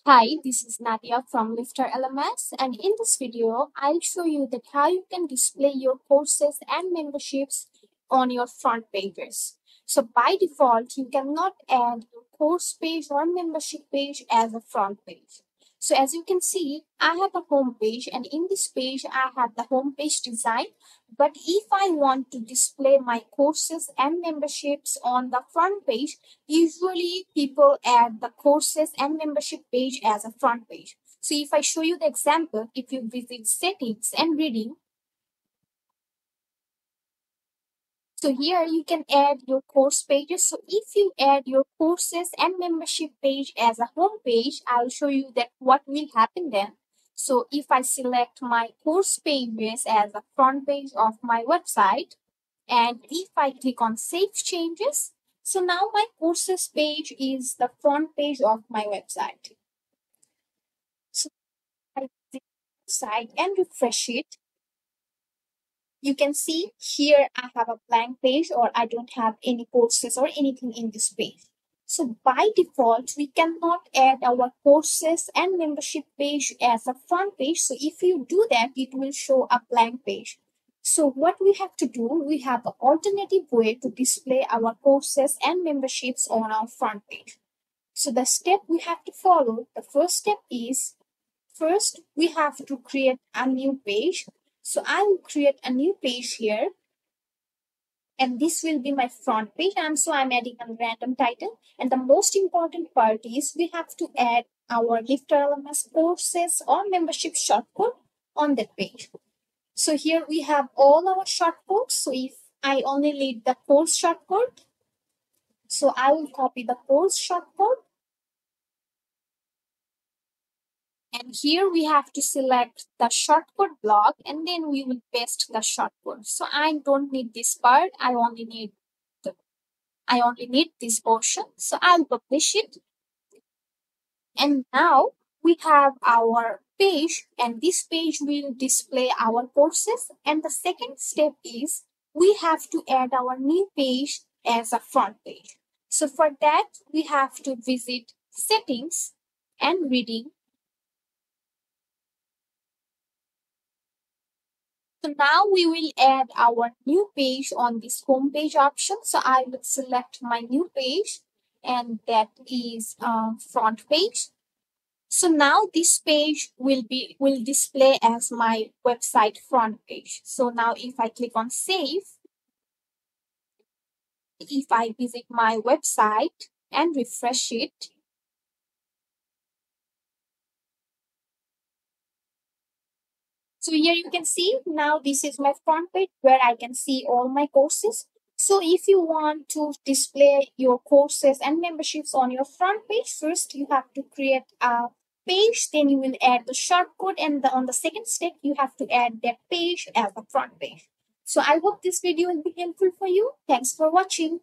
Hi, this is Nadia from LifterLMS, and in this video, I'll show you that how you can display your courses and memberships on your front pages. So by default, you cannot add your course page or membership page as a front page. So as you can see, I have a home page, and in this page, I have the home page design. But if I want to display my courses and memberships on the front page, usually people add the courses and membership page as a front page. So if I show you the example, if you visit settings and reading, so here you can add your course pages. So if you add your courses and membership page as a home page, I'll show you that what will happen then. So if I select my course pages as a front page of my website, and if I click on Save Changes, so now my courses page is the front page of my website. So I visit the site and refresh it. You can see here I have a blank page, or I don't have any courses or anything in this page. So by default, we cannot add our courses and membership page as a front page. So if you do that, it will show a blank page. So what we have to do, we have an alternative way to display our courses and memberships on our front page. So the step we have to follow, the first step is, first we have to create a new page. So I will create a new page here, and this will be my front page, and so I'm adding a random title. And the most important part is we have to add our LifterLMS courses or membership shortcode on that page. So here we have all our shortcodes. So if I only need the course shortcode, so I will copy the course shortcode. And here we have to select the shortcode block, and then we will paste the shortcode. So I don't need this part. I only need this portion. So I'll publish it. And now we have our page, and this page will display our courses. And the second step is we have to add our new page as a front page. So for that, we have to visit settings and reading. So now we will add our new page on this home page option. So I will select my new page, and that is front page. So now this page will display as my website front page. So now if I click on save, if I visit my website and refresh it, so here you can see now this is my front page where I can see all my courses. So if you want to display your courses and memberships on your front page, first you have to create a page, then you will add the shortcode, and on the second step you have to add that page as a front page. So I hope this video will be helpful for you. Thanks for watching.